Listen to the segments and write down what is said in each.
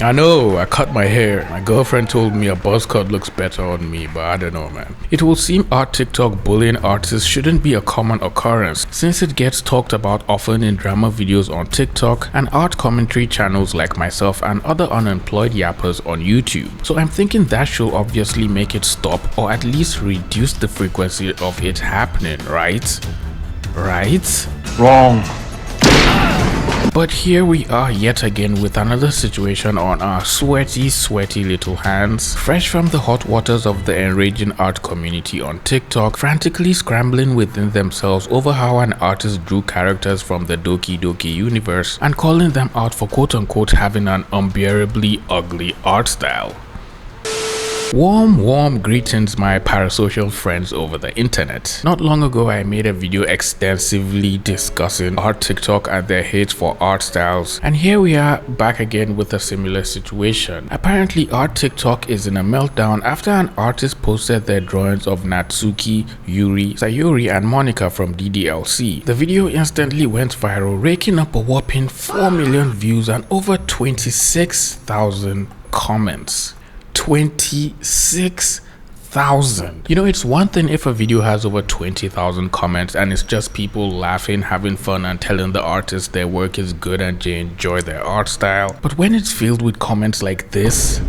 I know, I cut my hair. My girlfriend told me a buzz cut looks better on me, but I don't know, man. It will seem art TikTok bullying artists shouldn't be a common occurrence, since it gets talked about often in drama videos on TikTok and art commentary channels like myself and other unemployed yappers on YouTube. So I'm thinking that should obviously make it stop, or at least reduce the frequency of it happening, right? Right? Wrong. But here we are yet again with another situation on our sweaty little hands, fresh from the hot waters of the enraging art community on TikTok, frantically scrambling within themselves over how an artist drew characters from the Doki Doki universe and calling them out for quote-unquote having an unbearably ugly art style. Warm greetings my parasocial friends over the internet. Not long ago I made a video extensively discussing art TikTok and their hate for art styles, and here we are back again with a similar situation. Apparently art TikTok is in a meltdown after an artist posted their drawings of Natsuki, Yuri, Sayuri and Monica from DDLC. The video instantly went viral, raking up a whopping 4 million views and over 26,000 comments. 26,000. You know, it's one thing if a video has over 20,000 comments and it's just people laughing, having fun and telling the artist their work is good and they enjoy their art style. But when it's filled with comments like this,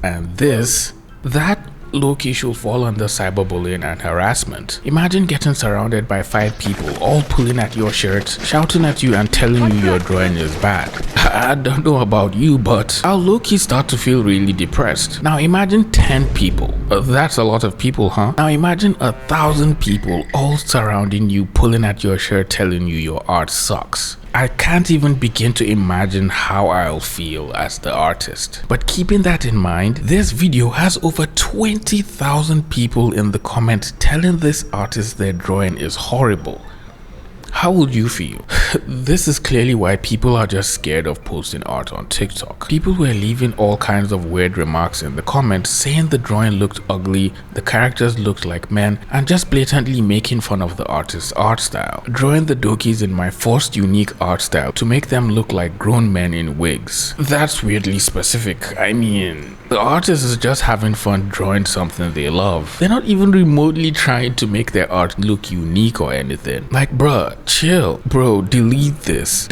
and this, that low-key should fall under cyberbullying and harassment. Imagine getting surrounded by 5 people all pulling at your shirt, shouting at you and telling you your drawing is bad. I don't know about you, but I'll low-key start to feel really depressed. Now imagine 10 people. That's a lot of people, huh? Now imagine 1,000 people all surrounding you, pulling at your shirt, telling you your art sucks. I can't even begin to imagine how I'll feel as the artist. But keeping that in mind, this video has over 20,000 people in the comments telling this artist their drawing is horrible. How would you feel? This is clearly why people are just scared of posting art on TikTok. People were leaving all kinds of weird remarks in the comments, saying the drawing looked ugly, the characters looked like men, and just blatantly making fun of the artist's art style. Drawing the dokis in my forced unique art style to make them look like grown men in wigs. That's weirdly specific. I mean, the artist is just having fun drawing something they love. They're not even remotely trying to make their art look unique or anything. Like, bruh, chill. Bro, delete this,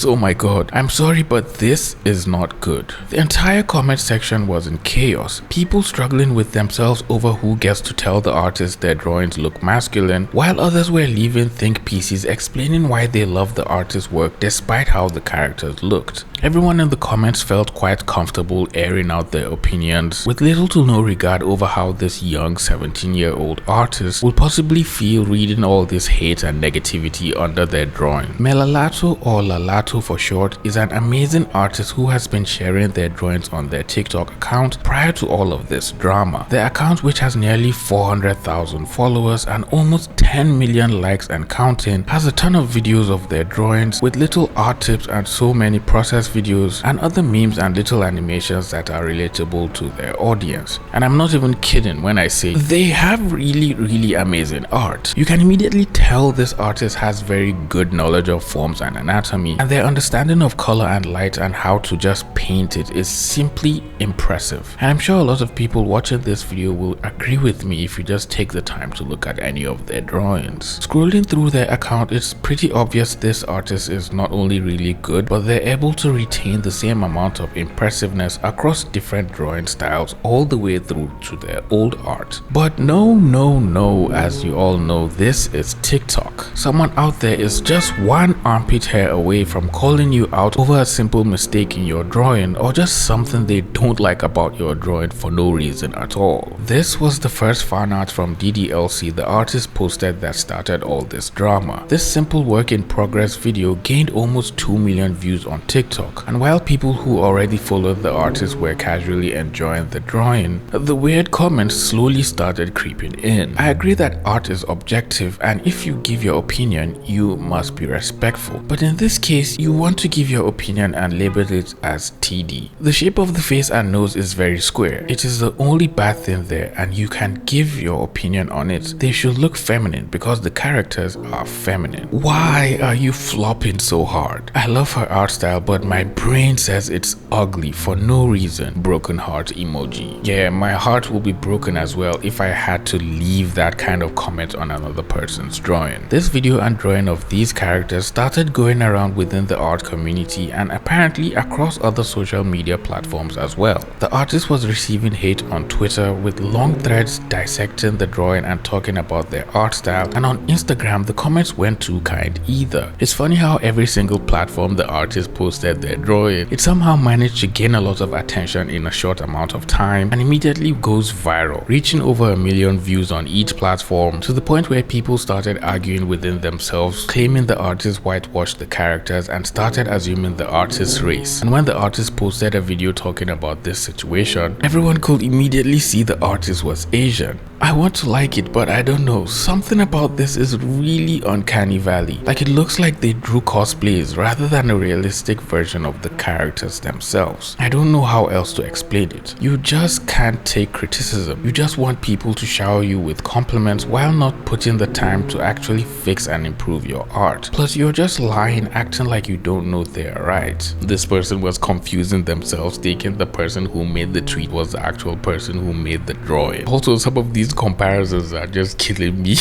oh my god. I'm sorry, but this is not good. The entire comment section was in chaos. People struggling with themselves over who gets to tell the artist their drawings look masculine, while others were leaving think pieces explaining why they love the artist's work despite how the characters looked. Everyone in the comments felt quite comfortable airing out their opinions, with little to no regard over how this young 17-year-old artist would possibly feel reading all this hate and negativity under their drawing. Melalato, or Lalato for short, is an amazing artist who has been sharing their drawings on their TikTok account prior to all of this drama. Their account, which has nearly 400,000 followers and almost 10 million likes and counting, has a ton of videos of their drawings with little art tips and so many process videos and other memes and little animations that are relatable to their audience. And I'm not even kidding when I say they have really amazing art. You can immediately tell this artist has very good knowledge of forms and anatomy, and their understanding of color and light and how to just paint it is simply impressive. And I'm sure a lot of people watching this video will agree with me if you just take the time to look at any of their drawings. Scrolling through their account, it's pretty obvious this artist is not only really good, but they're able to retain the same amount of impressiveness across different drawing styles all the way through to their old art. But no, as you all know, this is TikTok. Someone out there is just one armpit hair away from calling you out over a simple mistake in your drawing or just something they don't like about your drawing for no reason at all. This was the first fan art from DDLC the artist posted that started all this drama. This simple work in progress video gained almost 2 million views on TikTok, and while people who already followed the artist were casually enjoying the drawing, the weird comments slowly started creeping in. I agree that art is objective, and if you give your opinion, opinion, you must be respectful. But in this case, you want to give your opinion and label it as TD. The shape of the face and nose is very square. It is the only bad thing there, and you can give your opinion on it. They should look feminine because the characters are feminine. Why are you flopping so hard? I love her art style, but my brain says it's ugly for no reason. Broken heart emoji. Yeah, my heart will be broken as well if I had to leave that kind of comment on another person's drawing. This video and drawing of these characters started going around within the art community and apparently across other social media platforms as well. The artist was receiving hate on Twitter with long threads dissecting the drawing and talking about their art style, and on Instagram the comments weren't too kind either. It's funny how every single platform the artist posted their drawing, it somehow managed to gain a lot of attention in a short amount of time and immediately goes viral, reaching over 1 million views on each platform, to the point where people started arguing within themselves, claiming the artist whitewashed the characters and started assuming the artist's race. And when the artist posted a video talking about this situation, everyone could immediately see the artist was Asian. I want to like it, but I don't know, something about this is really uncanny valley. Like, it looks like they drew cosplays rather than a realistic version of the characters themselves. I don't know how else to explain it. You just can't take criticism. You just want people to shower you with compliments while not putting the time to actually fix and improve your art. Plus, you're just lying, acting like you don't know they're right. This person was confusing themselves, thinking the person who made the tweet was the actual person who made the drawing. Also, some of these comparisons are just killing me.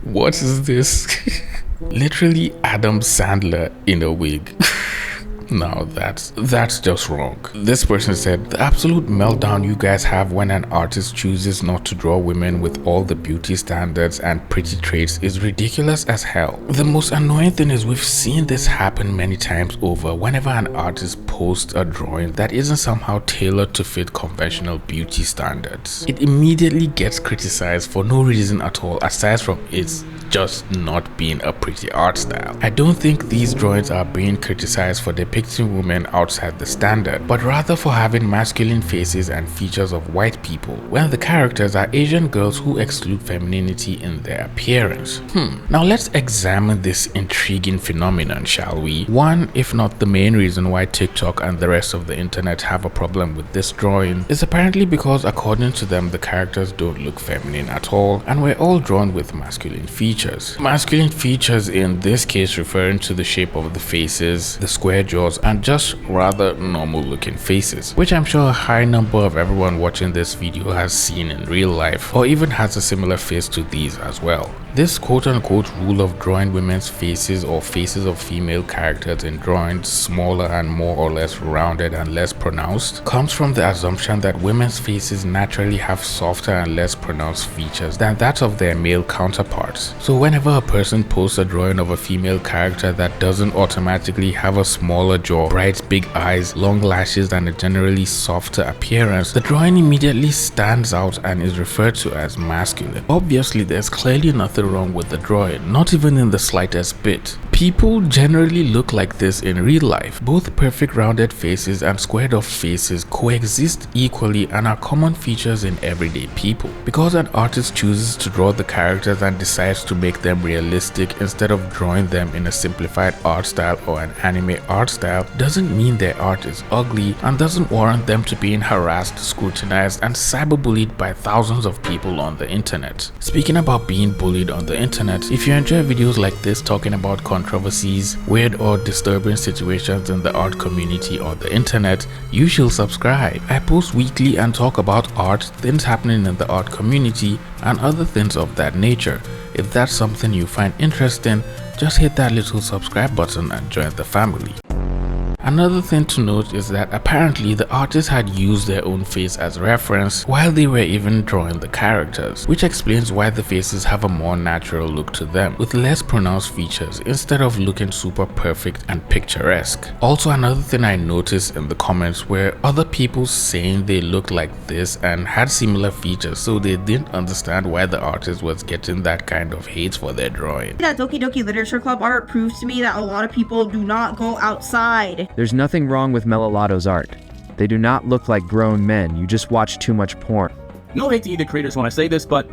What is this? Literally Adam Sandler in a wig. No, that's just wrong. This person said, the absolute meltdown you guys have when an artist chooses not to draw women with all the beauty standards and pretty traits is ridiculous as hell. The most annoying thing is we've seen this happen many times over whenever an artist posts a drawing that isn't somehow tailored to fit conventional beauty standards. It immediately gets criticized for no reason at all aside from its just not being a pretty art style. I don't think these drawings are being criticized for depicting women outside the standard, but rather for having masculine faces and features of white people, when the characters are Asian girls who exclude femininity in their appearance. Now let's examine this intriguing phenomenon, shall we? One, if not the main reason why TikTok and the rest of the internet have a problem with this drawing is apparently because, according to them, the characters don't look feminine at all and were all drawn with masculine features. Masculine features in this case referring to the shape of the faces, the square jaws, and just rather normal looking faces, which I'm sure a high number of everyone watching this video has seen in real life or even has a similar face to these as well. This quote-unquote rule of drawing women's faces or faces of female characters in drawings smaller and more or less rounded and less pronounced comes from the assumption that women's faces naturally have softer and less pronounced features than that of their male counterparts. So whenever a person posts a drawing of a female character that doesn't automatically have a smaller jaw, bright big eyes, long lashes, and a generally softer appearance, the drawing immediately stands out and is referred to as masculine. Obviously, there's clearly nothing wrong with the drawing, not even in the slightest bit. People generally look like this in real life. Both perfect rounded faces and squared off faces coexist equally and are common features in everyday people. Because an artist chooses to draw the characters and decides to make them realistic instead of drawing them in a simplified art style or an anime art style doesn't mean their art is ugly and doesn't warrant them to being harassed, scrutinized, and cyberbullied by thousands of people on the internet. Speaking about being bullied on the internet, if you enjoy videos like this talking about controversies, weird or disturbing situations in the art community or the internet, you should subscribe. I post weekly and talk about art, things happening in the art community, and other things of that nature. If that's something you find interesting, just hit that little subscribe button and join the family. Another thing to note is that apparently the artists had used their own face as reference while they were even drawing the characters, which explains why the faces have a more natural look to them, with less pronounced features instead of looking super perfect and picturesque. Also, another thing I noticed in the comments were other people saying they looked like this and had similar features, so they didn't understand why the artist was getting that kind of hate for their drawing. That Doki Doki Literature Club art proves to me that a lot of people do not go outside. There's nothing wrong with Melalato's art. They do not look like grown men, you just watch too much porn. No hate to either creators when I say this, but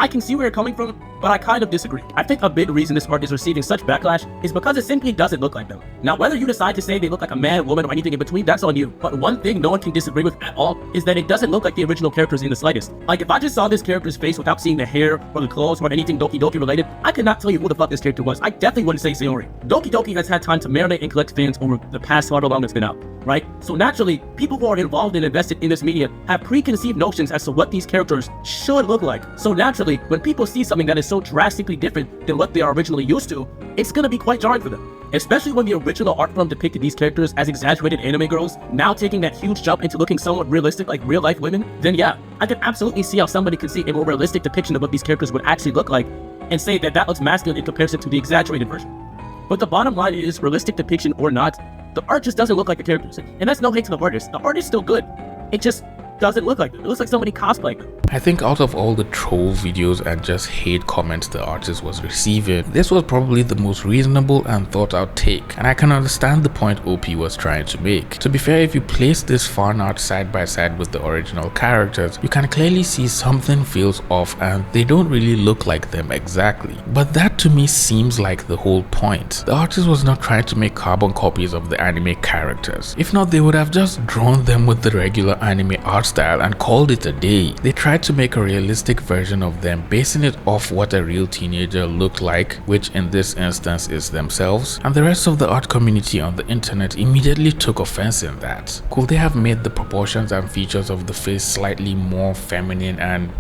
I can see where you're coming from, but I kind of disagree. I think a big reason this art is receiving such backlash is because it simply doesn't look like them. Now, whether you decide to say they look like a man, woman, or anything in between, that's on you. But one thing no one can disagree with at all is that it doesn't look like the original characters in the slightest. Like, if I just saw this character's face without seeing the hair or the clothes or anything Doki Doki related, I could not tell you who the fuck this character was. I definitely wouldn't say Sayori. Doki Doki has had time to marinate and collect fans over the past however long it's been out, right? So naturally, people who are involved and invested in this media have preconceived notions as to what these characters should look like. So naturally, when people see something that is so drastically different than what they are originally used to, it's gonna be quite jarring for them. Especially when the original art form depicted these characters as exaggerated anime girls, now taking that huge jump into looking somewhat realistic like real life women, then yeah, I can absolutely see how somebody could see a more realistic depiction of what these characters would actually look like and say that that looks masculine in comparison to the exaggerated version. But the bottom line is, realistic depiction or not, the art just doesn't look like the characters. And that's no hate to the artist. The art is still good. It just doesn't look like them. It looks like somebody cosplaying them. I think out of all the troll videos and just hate comments the artist was receiving, this was probably the most reasonable and thought out take, and I can understand the point OP was trying to make. To be fair, if you place this fan art side by side with the original characters, you can clearly see something feels off and they don't really look like them exactly. But that to me seems like the whole point. The artist was not trying to make carbon copies of the anime characters. If not, they would have just drawn them with the regular anime art style and called it a day. They tried to make a realistic version of them, basing it off what a real teenager looked like, which in this instance is themselves, and the rest of the art community on the internet immediately took offense in that. Could they have made the proportions and features of the face slightly more feminine and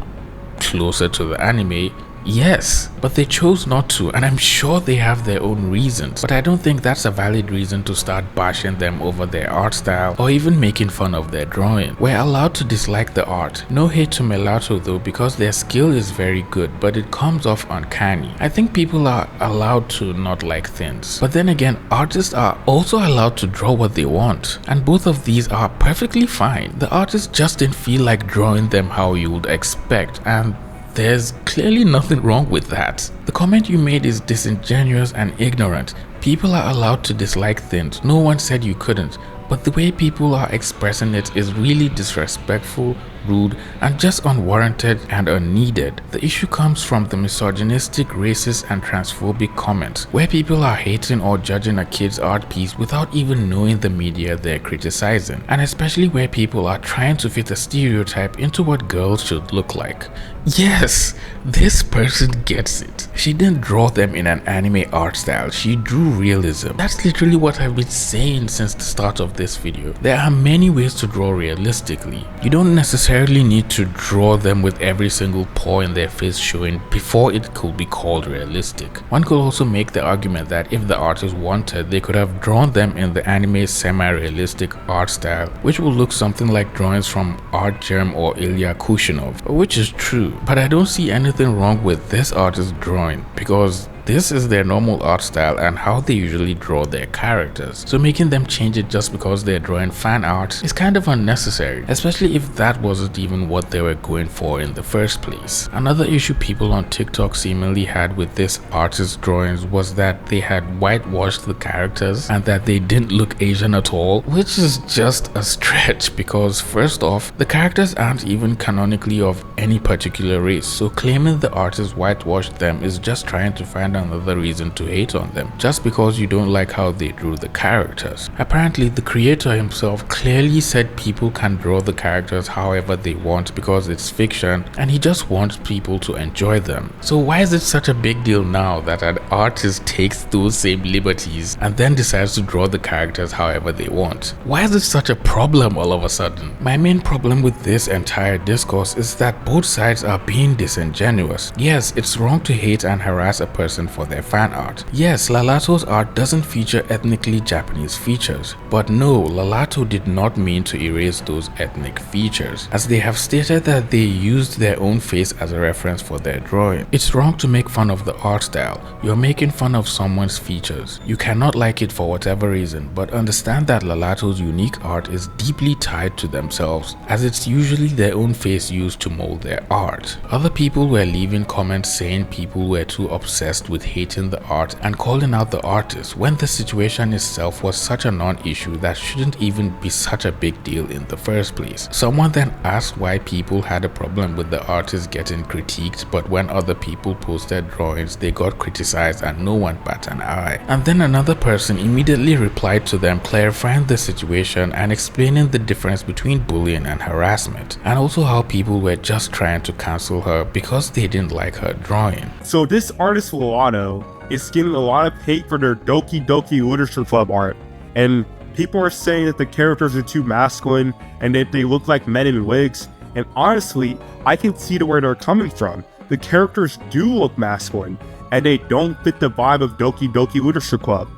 closer to the anime? Yes, but they chose not to, and I'm sure they have their own reasons, but I don't think that's a valid reason to start bashing them over their art style or even making fun of their drawing. We're allowed to dislike the art. No hate to Melalato though, because their skill is very good, but it comes off uncanny. I think people are allowed to not like things, but then again, artists are also allowed to draw what they want, and both of these are perfectly fine. The artist just didn't feel like drawing them how you would expect, and there's clearly nothing wrong with that. The comment you made is disingenuous and ignorant. People are allowed to dislike things. No one said you couldn't. But the way people are expressing it is really disrespectful, rude, and just unwarranted and unneeded. The issue comes from the misogynistic, racist, and transphobic comments, where people are hating or judging a kid's art piece without even knowing the media they're criticizing, and especially where people are trying to fit a stereotype into what girls should look like. Yes, this person gets it. She didn't draw them in an anime art style, she drew realism. That's literally what I've been saying since the start of this video. There are many ways to draw realistically. You don't necessarily need to draw them with every single pore in their face showing before it could be called realistic. One could also make the argument that if the artist wanted, they could have drawn them in the anime semi-realistic art style, which will look something like drawings from Art Germ or Ilya Kushinov, which is true. But I don't see anything wrong with this artist's drawing, because this is their normal art style and how they usually draw their characters. So making them change it just because they're drawing fan art is kind of unnecessary, especially if that wasn't even what they were going for in the first place. Another issue people on TikTok seemingly had with this artist's drawings was that they had whitewashed the characters and that they didn't look Asian at all, which is just a stretch because first off, the characters aren't even canonically of any particular race, so claiming the artist whitewashed them is just trying to find another reason to hate on them just because you don't like how they drew the characters. Apparently, the creator himself clearly said people can draw the characters however they want because it's fiction and he just wants people to enjoy them. So why is it such a big deal now that an artist takes those same liberties and then decides to draw the characters however they want? Why is it such a problem all of a sudden? My main problem with this entire discourse is that both sides are being disingenuous. Yes, it's wrong to hate and harass a person for their fan art. Yes, Lalato's art doesn't feature ethnically Japanese features, but no, Lalato did not mean to erase those ethnic features, as they have stated that they used their own face as a reference for their drawing. It's wrong to make fun of the art style. You're making fun of someone's features. You cannot like it for whatever reason, but understand that Lalato's unique art is deeply tied to themselves, as it's usually their own face used to mold their art. Other people were leaving comments saying people were too obsessed with hating the art and calling out the artist when the situation itself was such a non-issue that shouldn't even be such a big deal in the first place. Someone then asked why people had a problem with the artist getting critiqued, but when other people posted drawings they got criticized and no one bat an eye. And then another person immediately replied to them, clarifying the situation and explaining the difference between bullying and harassment, and also how people were just trying to cancel her because they didn't like her drawing. So this artist Lalato is getting a lot of hate for their Doki Doki Literature Club art, and people are saying that the characters are too masculine and that they look like men in wigs, and honestly, I can see where they're coming from. The characters do look masculine, and they don't fit the vibe of Doki Doki Literature Club.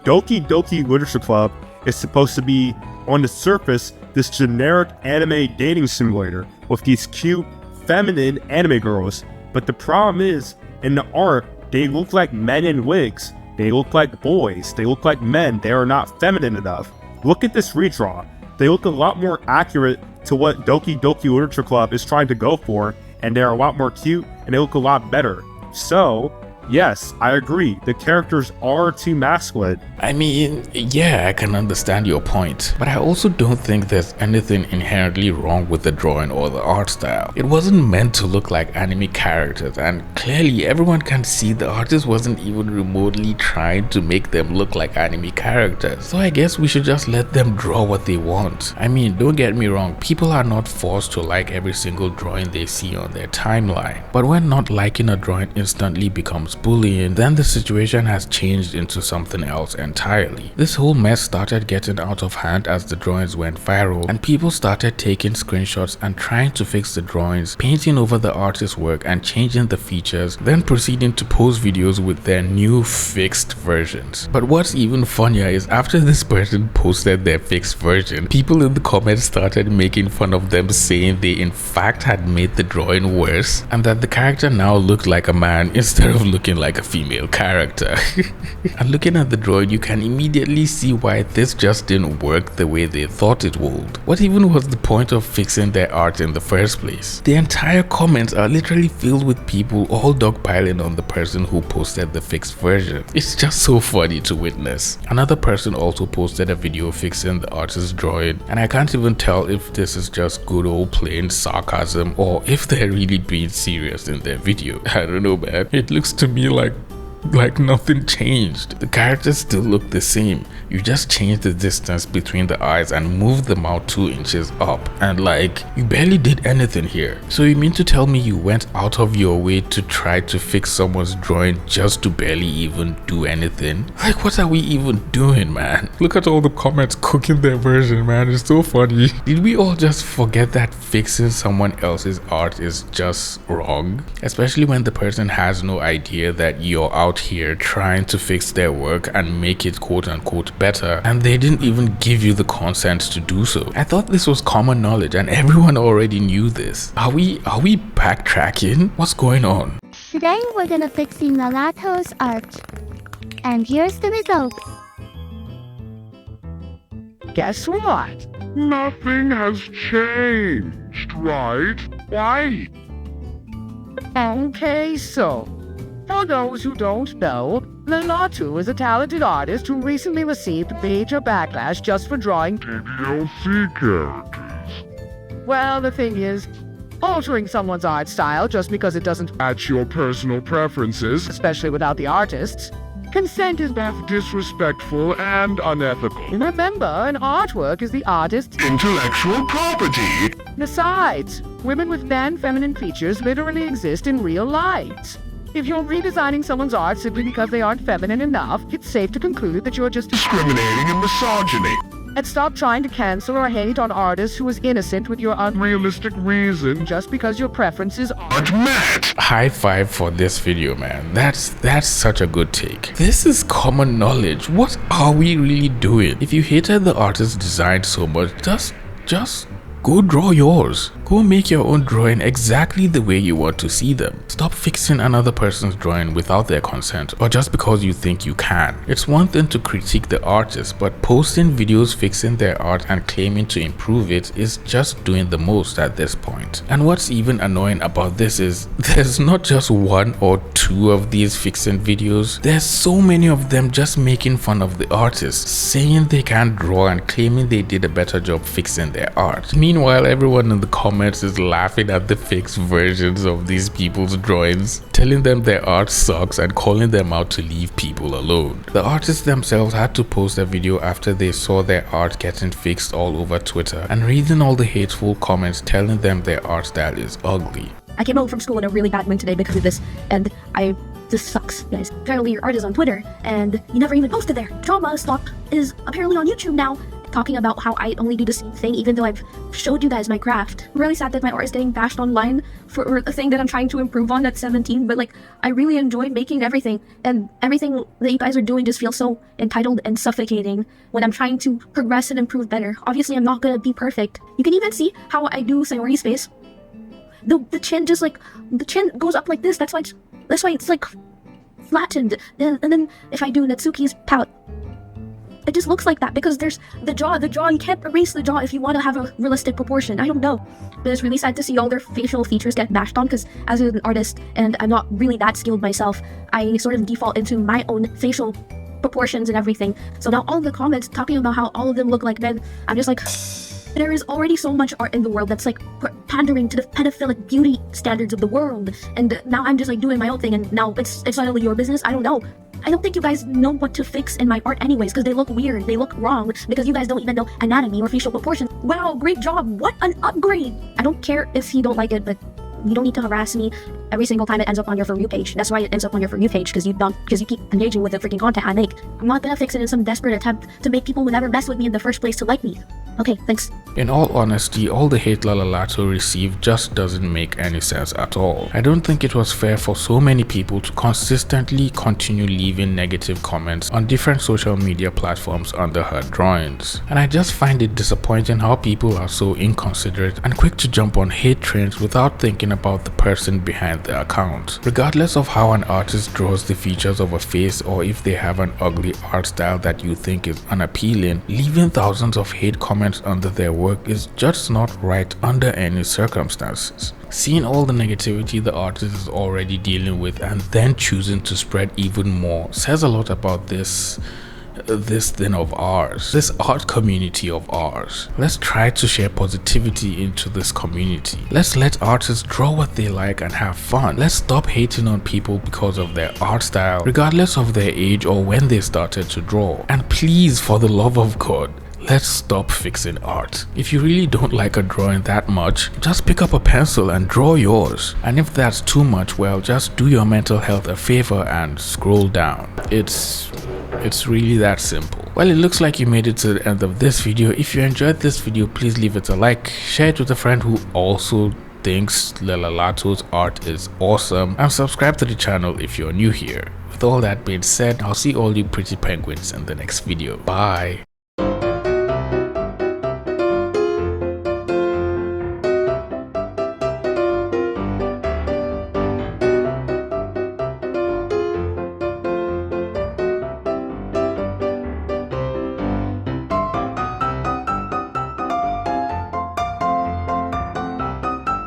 Doki Doki Literature Club is supposed to be, on the surface, this generic anime dating simulator with these cute, feminine anime girls, but the problem is, in the art, they look like men in wigs. They look like boys. They look like men. They are not feminine enough. Look at this redraw. They look a lot more accurate to what Doki Doki Literature Club is trying to go for, and they're a lot more cute, and they look a lot better. So, yes, I agree, the characters are too masculine. I mean, yeah, I can understand your point, but I also don't think there's anything inherently wrong with the drawing or the art style. It wasn't meant to look like anime characters, and clearly everyone can see the artist wasn't even remotely trying to make them look like anime characters. So I guess we should just let them draw what they want. I mean, don't get me wrong, people are not forced to like every single drawing they see on their timeline, but when not liking a drawing instantly becomes bullying, then the situation has changed into something else entirely. This whole mess started getting out of hand as the drawings went viral and people started taking screenshots and trying to fix the drawings, painting over the artist's work and changing the features, then proceeding to post videos with their new fixed versions. But what's even funnier is after this person posted their fixed version, people in the comments started making fun of them, saying they in fact had made the drawing worse and that the character now looked like a man instead of looking like a female character. And looking at the drawing, you can immediately see why this just didn't work the way they thought it would. What even was the point of fixing their art in the first place? The entire comments are literally filled with people all dogpiling on the person who posted the fixed version. It's just so funny to witness. Another person also posted a video fixing the artist's drawing, and I can't even tell if this is just good old plain sarcasm or if they're really being serious in their video. I don't know, man. It looks to me like nothing changed. The characters still look the same. You just changed the distance between the eyes and moved the mouth 2 inches up, and like, you barely did anything here. So you mean to tell me you went out of your way to try to fix someone's drawing just to barely even do anything? Like, what are we even doing, man? Look at all the comments cooking their version, man. It's so funny. Did we all just forget that fixing someone else's art is just wrong? Especially when the person has no idea that you're out here trying to fix their work and make it quote unquote better, and they didn't even give you the consent to do so. I thought this was common knowledge and everyone already knew this. Are we backtracking? What's going on? Today we're gonna fixing Lalato's art. And here's the results. Guess what? Nothing has changed, right? Why? Okay, so, for those who don't know, Lalato is a talented artist who recently received major backlash just for drawing DDLC characters. Well, the thing is, altering someone's art style just because it doesn't Match your personal preferences. especially without the artist's consent is both. Disrespectful and unethical. Remember, an artwork is the artist's. Intellectual property. Besides, women with feminine features literally exist in real life. If you're redesigning someone's art simply because they aren't feminine enough, it's safe to conclude that you're just Discriminating and misogyny. And stop trying to cancel or hate on artists who is innocent with your Realistic reason just because your preferences aren't met. High five for this video, man. That's such a good take. This is common knowledge. What are we really doing? If you hated the artist's design so much, just go draw yours. Go make your own drawing exactly the way you want to see them. Stop fixing another person's drawing without their consent or just because you think you can. It's one thing to critique the artist, but posting videos fixing their art and claiming to improve it is just doing the most at this point. And what's even annoying about this is there's not just one or two of these fixing videos. There's so many of them just making fun of the artist, saying they can't draw and claiming they did a better job fixing their art. Meanwhile, everyone in the comments is laughing at the fixed versions of these people's drawings, telling them their art sucks and calling them out to leave people alone. The artists themselves had to post a video after they saw their art getting fixed all over Twitter and reading all the hateful comments telling them their art style is ugly. I came home from school in a really bad mood today because of this, and this sucks, guys. Apparently your art is on Twitter, and you never even posted there. Trauma Stop is apparently on YouTube now, talking about how I only do the same thing even though I've showed you guys my craft. I'm really sad that my art is getting bashed online for a thing that I'm trying to improve on at 17, but like, I really enjoy making everything, and everything that you guys are doing just feels so entitled and suffocating when I'm trying to progress and improve better. Obviously, I'm not gonna be perfect. You can even see how I do Sayori's face. The chin just like, the chin goes up like this, that's why it's like flattened, and then if I do Natsuki's pout, it just looks like that because there's the jaw, you can't erase the jaw if you want to have a realistic proportion. I don't know, but it's really sad to see all their facial features get bashed on because as an artist, and I'm not really that skilled myself, I sort of default into my own facial proportions and everything. So now all the comments talking about how all of them look like men, I'm just like, there is already so much art in the world that's like pandering to the pedophilic beauty standards of the world, and now I'm just like doing my own thing, and now it's suddenly your business. I don't know. I don't think you guys know what to fix in my art anyways, because they look weird, they look wrong, because you guys don't even know anatomy or facial proportions. Wow, great job, what an upgrade! I don't care if you don't like it, but you don't need to harass me every single time it ends up on your For You page. That's why it ends up on your For You page, because you keep engaging with the freaking content I make. I'm not gonna fix it in some desperate attempt to make people who never mess with me in the first place to like me. Okay, thanks. In all honesty, all the hate Lalato received just doesn't make any sense at all. I don't think it was fair for so many people to consistently continue leaving negative comments on different social media platforms under her drawings. And I just find it disappointing how people are so inconsiderate and quick to jump on hate trends without thinking about the person behind the account. Regardless of how an artist draws the features of a face or if they have an ugly art style that you think is unappealing, leaving thousands of hate comments under their work is just not right under any circumstances. Seeing all the negativity the artist is already dealing with and then choosing to spread even more says a lot about this thing of ours, this art community of ours. Let's try to share positivity into this community. Let's let artists draw what they like and have fun. Let's stop hating on people because of their art style, regardless of their age or when they started to draw. And please, for the love of God, let's stop fixing art. If you really don't like a drawing that much, just pick up a pencil and draw yours. And if that's too much, well, just do your mental health a favor and scroll down. It's really that simple. Well, it looks like you made it to the end of this video. If you enjoyed this video, please leave it a like, share it with a friend who also thinks Lalato's art is awesome, and subscribe to the channel if you're new here. With all that being said, I'll see all you pretty penguins in the next video. Bye.